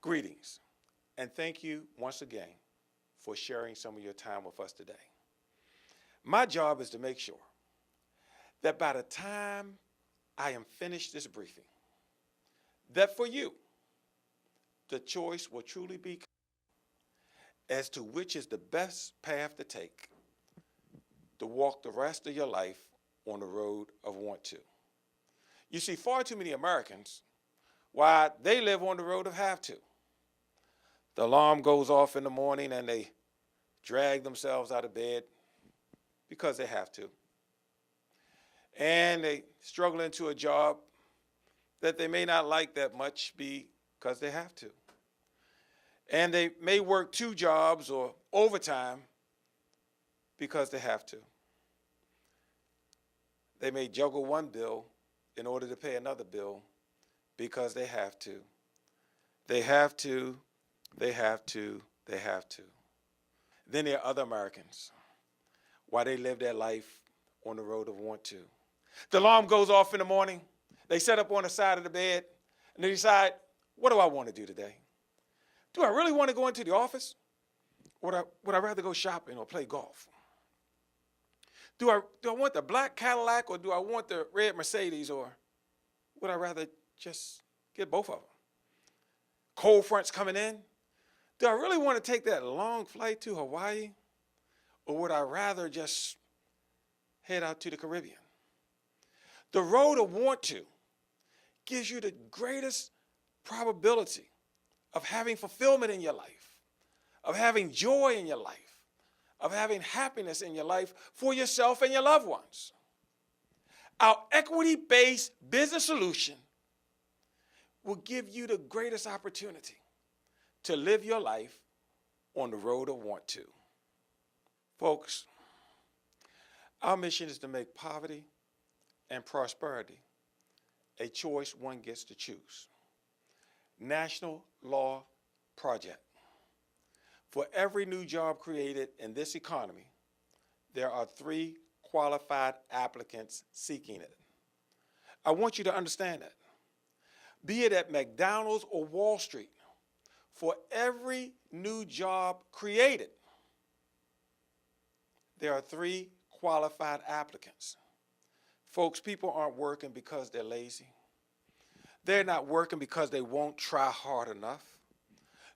Greetings, and thank you once again for sharing some of your time with us today. My job is to make sure that by the time I am finished this briefing, that for you, the choice will truly be as to which is the best path to take to walk the rest of your life on the road of want to. You see, far too many Americans, why, they live on the road of have to. The alarm goes off in the morning and they drag themselves out of bed because they have to. And they struggle into a job that they may not like that much because they have to. And they may work 2 jobs or overtime because they have to. They may juggle one bill in order to pay another bill because they have to. They have to, they have to, they have to. Then there are other Americans, why they live their life on the road of want to. The alarm goes off in the morning, they sit up on the side of the bed, and they decide, what do I want to do today? Do I really want to go into the office? Or would I rather go shopping or play golf? Do I want the black Cadillac or do I want the red Mercedes, or would I rather just get both of them? Cold fronts coming in. Do I really want to take that long flight to Hawaii, or would I rather just head out to the Caribbean? The road of want to gives you the greatest probability of having fulfillment in your life, of having joy in your life, of having happiness in your life for yourself and your loved ones. Our equity-based business solution will give you the greatest opportunity to live your life on the road of want to. Folks, our mission is to make poverty and prosperity a choice one gets to choose. National Law Project. For every new job created in this economy, there are 3 qualified applicants seeking it. I want you to understand that. Be it at McDonald's or Wall Street, for every new job created, there are 3 qualified applicants. Folks, people aren't working because they're lazy. They're not working because they won't try hard enough.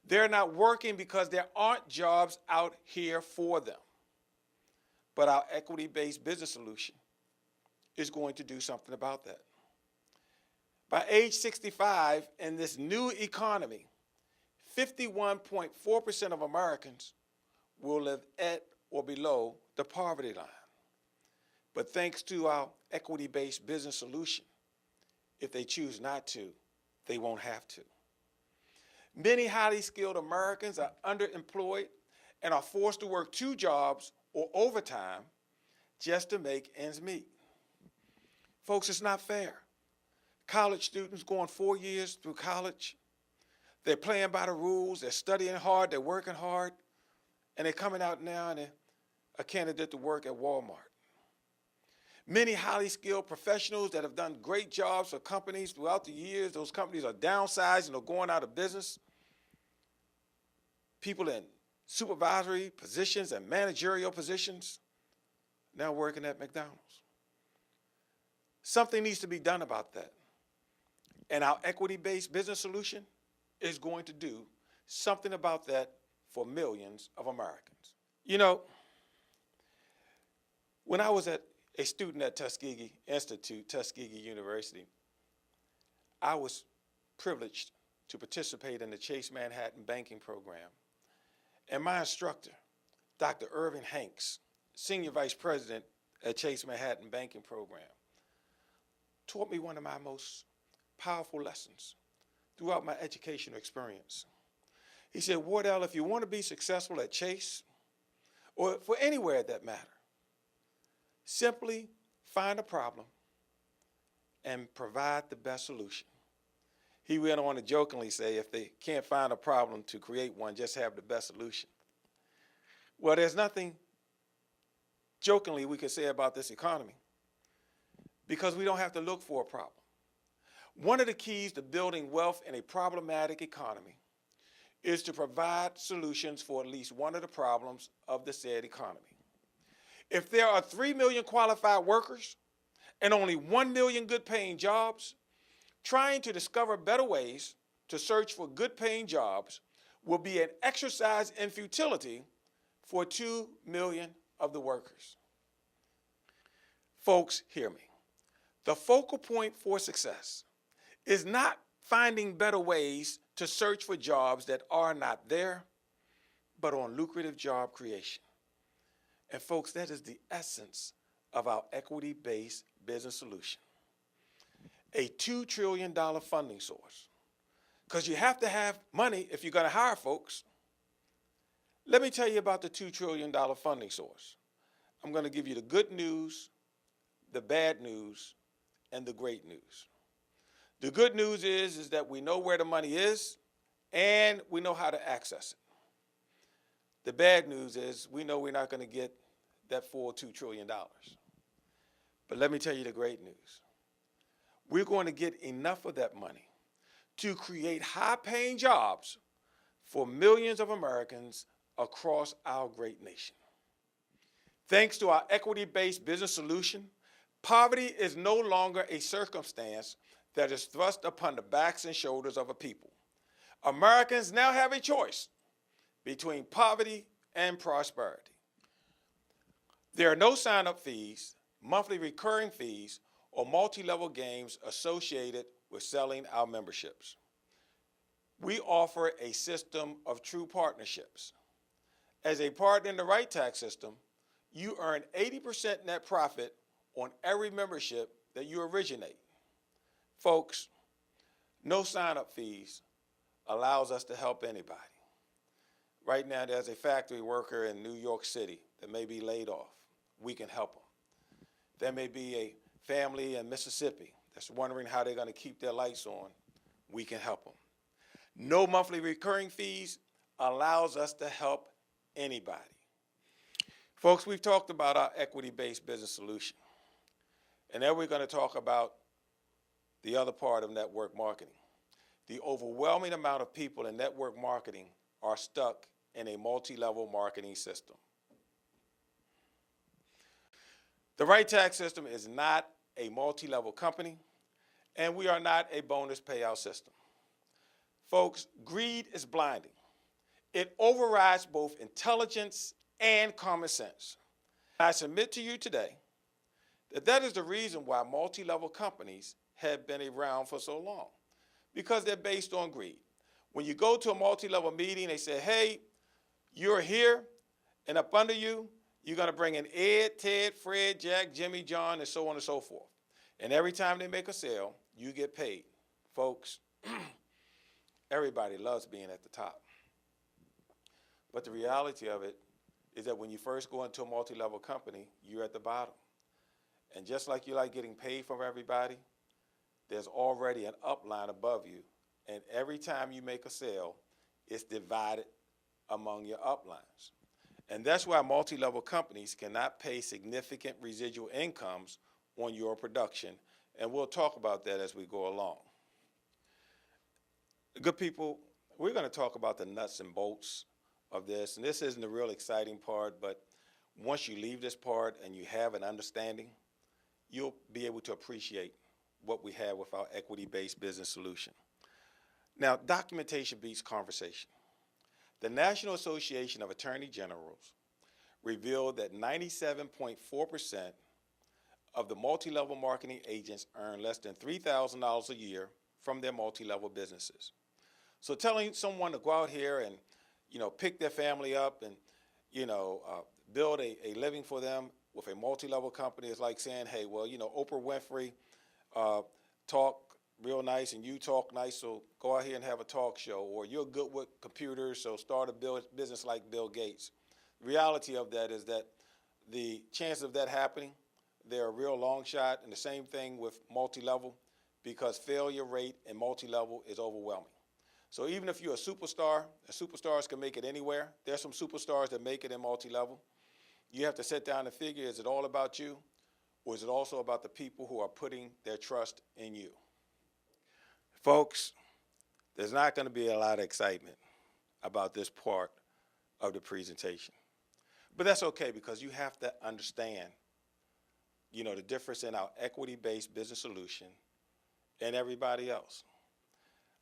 They're not working because there aren't jobs out here for them. But our equity-based business solution is going to do something about that. By age 65, in this new economy, 51.4% of Americans will live at or below the poverty line. But thanks to our equity-based business solution, if they choose not to, they won't have to. Many highly skilled Americans are underemployed and are forced to work 2 jobs or overtime just to make ends meet. Folks, it's not fair. College students going 4 years through college, they're playing by the rules, they're studying hard, they're working hard, and they're coming out now and they're a candidate to work at Walmart. Many highly skilled professionals that have done great jobs for companies throughout the years, those companies are downsizing or going out of business. People in supervisory positions and managerial positions now working at McDonald's. Something needs to be done about that. And our equity-based business solution is going to do something about that for millions of Americans. You know, when I was a student at Tuskegee Institute, Tuskegee University, I was privileged to participate in the Chase Manhattan Banking Program. And my instructor, Dr. Irvin Hanks, Senior Vice President at Chase Manhattan Banking Program, taught me one of my most powerful lessons throughout my educational experience. He said, Wardell, if you want to be successful at Chase, or for anywhere that matter, simply find a problem and provide the best solution. He went on to jokingly say, if they can't find a problem to create one, just have the best solution. Well, there's nothing jokingly we could say about this economy because we don't have to look for a problem. One of the keys to building wealth in a problematic economy is to provide solutions for at least one of the problems of the said economy. If there are 3 million qualified workers and only 1 million good paying jobs, trying to discover better ways to search for good paying jobs will be an exercise in futility for 2 million of the workers. Folks, hear me. The focal point for success is not finding better ways to search for jobs that are not there, but on lucrative job creation. And folks, that is the essence of our equity-based business solution. A $2 trillion funding source. Because you have to have money if you're going to hire folks. Let me tell you about the $2 trillion funding source. I'm going to give you the good news, the bad news, and the great news. The good news is that we know where the money is and we know how to access it. The bad news is we know we're not going to get that full $2 trillion. But let me tell you the great news. We're going to get enough of that money to create high-paying jobs for millions of Americans across our great nation. Thanks to our equity-based business solution, poverty is no longer a circumstance that is thrust upon the backs and shoulders of a people. Americans now have a choice between poverty and prosperity. There are no sign-up fees, monthly recurring fees, or multi-level games associated with selling our memberships. We offer a system of true partnerships. As a partner in the right tax system, you earn 80% net profit on every membership that you originate. Folks, no sign-up fees allows us to help anybody. Right now, there's a factory worker in New York City that may be laid off. We can help them. There may be a family in Mississippi that's wondering how they're going to keep their lights on. We can help them. No monthly recurring fees allows us to help anybody. Folks, we've talked about our equity-based business solution. And then we're going to talk about the other part of network marketing. The overwhelming amount of people in network marketing are stuck in a multi-level marketing system. The right tax system is not a multi-level company, and we are not a bonus payout system. Folks, greed is blinding. It overrides both intelligence and common sense. I submit to you today that is the reason why multi-level companies have been around for so long, because they're based on greed. When you go to a multi-level meeting, they say, hey, you're here, and up under you, you're going to bring in Ed, Ted, Fred, Jack, Jimmy, John, and so on and so forth. And every time they make a sale, you get paid. Folks, everybody loves being at the top. But the reality of it is that when you first go into a multi-level company, you're at the bottom. And just like you like getting paid from everybody, there's already an upline above you. And every time you make a sale, it's divided among your uplines. And that's why multi-level companies cannot pay significant residual incomes on your production. And we'll talk about that as we go along. Good people, we're going to talk about the nuts and bolts of this. And this isn't the real exciting part, but once you leave this part and you have an understanding, you'll be able to appreciate what we have with our equity-based business solution. Now, documentation beats conversation. The National Association of Attorney Generals revealed that 97.4% of the multi-level marketing agents earn less than $3,000 a year from their multi-level businesses. So telling someone to go out here and, pick their family up and, build a living for them with a multi-level company is like saying, hey, well, Oprah Winfrey talk real nice and you talk nice, so go out here and have a talk show. Or you're good with computers, so start a business like Bill Gates. The reality of that is that the chance of that happening, they're a real long shot, and the same thing with multi-level, because failure rate in multi-level is overwhelming. So even if you're a superstar, and superstars can make it anywhere, there's some superstars that make it in multi-level. You have to sit down and figure, is it all about you, or is it also about the people who are putting their trust in you? Folks, there's not going to be a lot of excitement about this part of the presentation. But that's okay because you have to understand, the difference in our equity-based business solution and everybody else.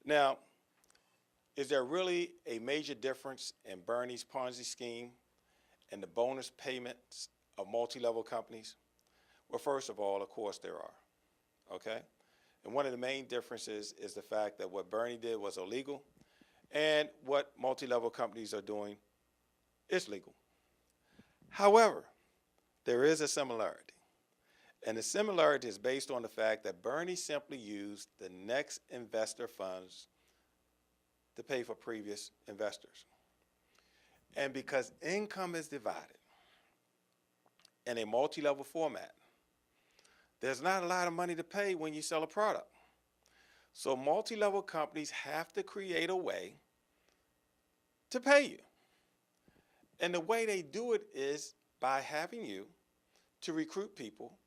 Now, is there really a major difference in Bernie's Ponzi scheme and the bonus payments of multi-level companies? Well, first of all, of course there are, okay? And one of the main differences is the fact that what Bernie did was illegal and what multi-level companies are doing is legal. However, there is a similarity. And the similarity is based on the fact that Bernie simply used the next investor funds to pay for previous investors. And because income is divided in a multi-level format, there's not a lot of money to pay when you sell a product. So multi-level companies have to create a way to pay you. And the way they do it is by having you to recruit people,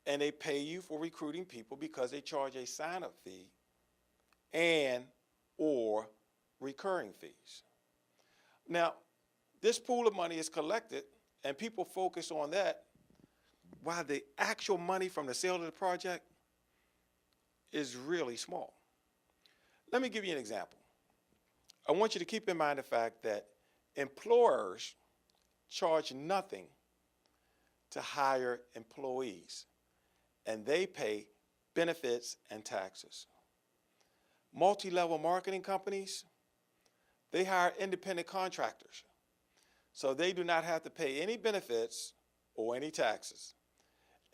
and they pay you for recruiting people because they charge a sign-up fee and or recurring fees. Now, this pool of money is collected, and people focus on that, while the actual money from the sale of the project is really small. Let me give you an example. I want you to keep in mind the fact that employers charge nothing to hire employees, and they pay benefits and taxes. Multi-level marketing companies, they hire independent contractors, so they do not have to pay any benefits or any taxes,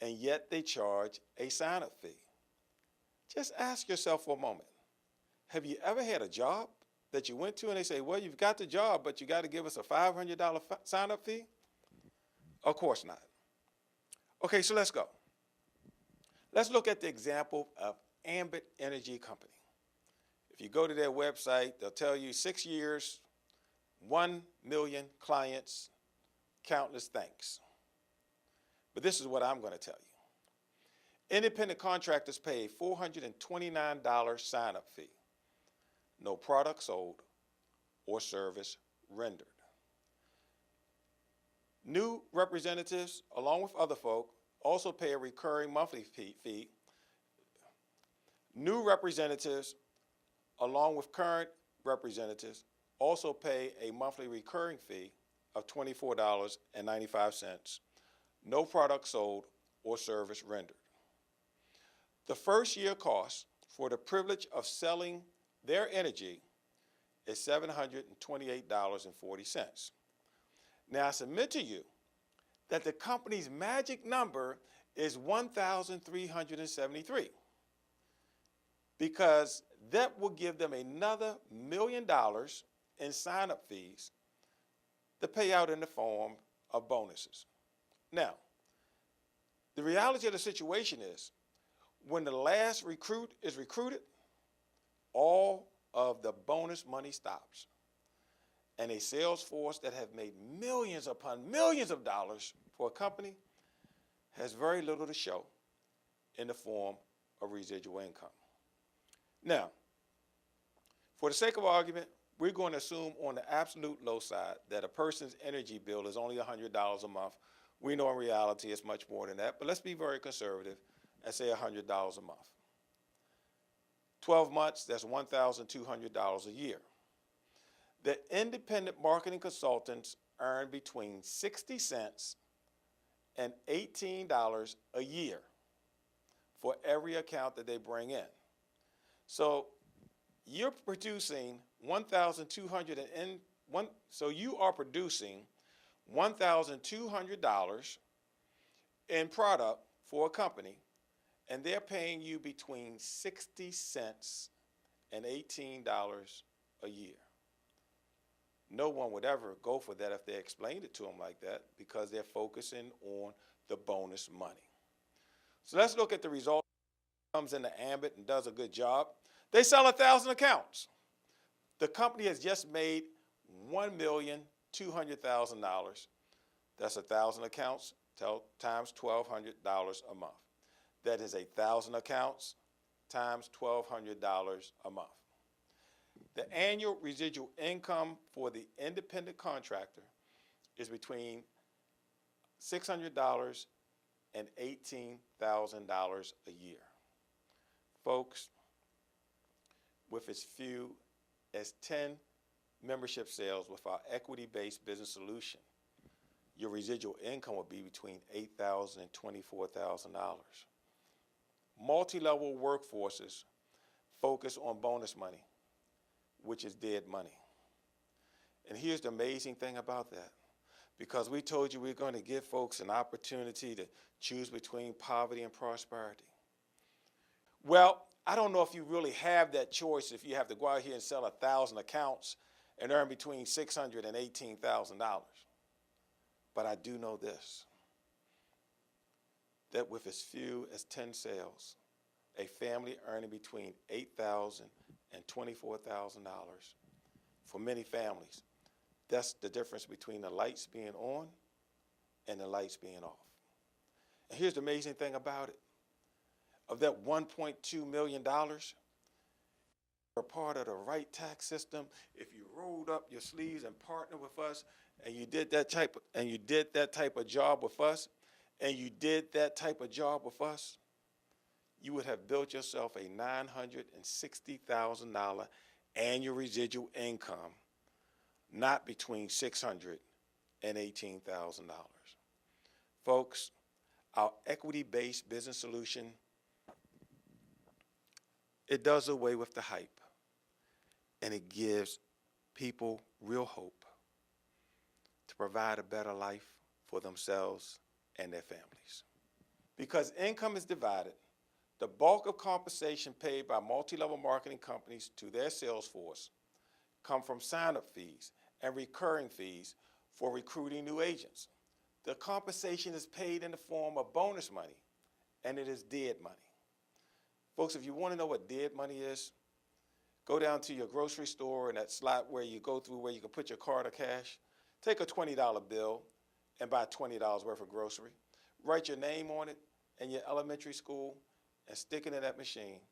and yet they charge a sign-up fee. Just ask yourself for a moment, have you ever had a job that you went to and they say, well, you've got the job, but you got to give us a $500 sign-up fee? Of course not. Okay, so let's go. Let's look at the example of Ambit Energy Company. If you go to their website, they'll tell you 6 years, 1 million clients, countless thanks. But this is what I'm going to tell you. Independent contractors pay a $429 sign-up fee. No product sold or service rendered. New representatives, along with other folk, also pay a recurring monthly fee. New representatives, along with current representatives, also pay a monthly recurring fee of $24.95. No product sold or service rendered. The first year cost for the privilege of selling their energy is $728.40. Now, I submit to you that the company's magic number is 1,373, because that will give them another $1 million in sign-up fees to pay out in the form of bonuses. Now, the reality of the situation is, when the last recruit is recruited, all of the bonus money stops. And a sales force that have made millions upon millions of dollars for a company has very little to show in the form of residual income. Now, for the sake of argument, we're going to assume on the absolute low side that a person's energy bill is only $100 a month. We know in reality it's much more than that, but let's be very conservative and say $100 a month. 12 months, that's $1,200 a year. The independent marketing consultants earn between 60 cents and $18 a year for every account that they bring in. So you're producing $1,200 in product for a company, and they're paying you between 60 cents and $18 a year. No one would ever go for that if they explained it to them like that, because they're focusing on the bonus money. So let's look at the result. Comes into Ambit and does a good job. They sell 1,000 accounts. The company has just made $1,200,000. That's 1,000 accounts times $1,200 a month. That is 1,000 accounts times $1,200 a month. The annual residual income for the independent contractor is between $600 and $18,000 a year. Folks, with as few as 10 membership sales with our equity-based business solution, your residual income will be between $8,000 and $24,000. Multi-level workforces focus on bonus money, which is dead money. And here's the amazing thing about that. Because we told you we're going to give folks an opportunity to choose between poverty and prosperity. Well, I don't know if you really have that choice if you have to go out here and sell 1,000 accounts and earn between $600 and $18,000. But I do know this, that with as few as 10 sales, a family earning between $8,000 and $24,000 for many families, that's the difference between the lights being on and the lights being off. And here's the amazing thing about it. Of that $1.2 million, you're part of the right tax system. If you rolled up your sleeves and partnered with us, and you did that type of job with us, you would have built yourself a $960,000 annual residual income, not between $600 and $18,000. Folks, our equity-based business solution, it does away with the hype, and it gives people real hope to provide a better life for themselves and their families. Because income is divided, the bulk of compensation paid by multi-level marketing companies to their sales force come from sign-up fees and recurring fees for recruiting new agents. The compensation is paid in the form of bonus money, and it is dead money. Folks, if you want to know what dead money is, go down to your grocery store and that slot where you go through where you can put your card or cash. Take a $20 bill and buy $20 worth of grocery. Write your name on it and your elementary school and stick it in that machine,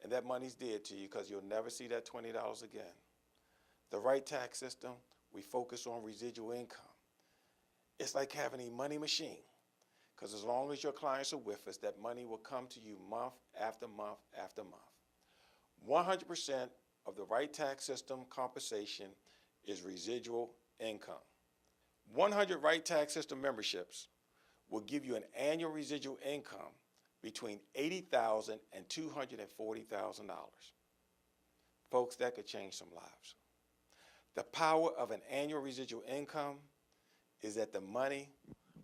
and that money's dead to you because you'll never see that $20 again. The right tax system, we focus on residual income. It's like having a money machine, because as long as your clients are with us, that money will come to you month after month after month. 100% of the right tax system compensation is residual income. 100 right tax system memberships will give you an annual residual income between $80,000 and $240,000. Folks, that could change some lives. The power of an annual residual income is that the money,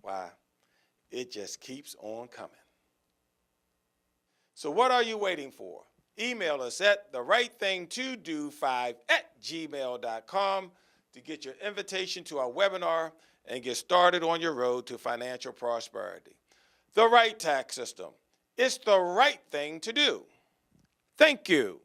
why, it just keeps on coming. So what are you waiting for? Email us at therightthingtodo5@gmail.com to get your invitation to our webinar and get started on your road to financial prosperity. The right tax system. It's the right thing to do. Thank you.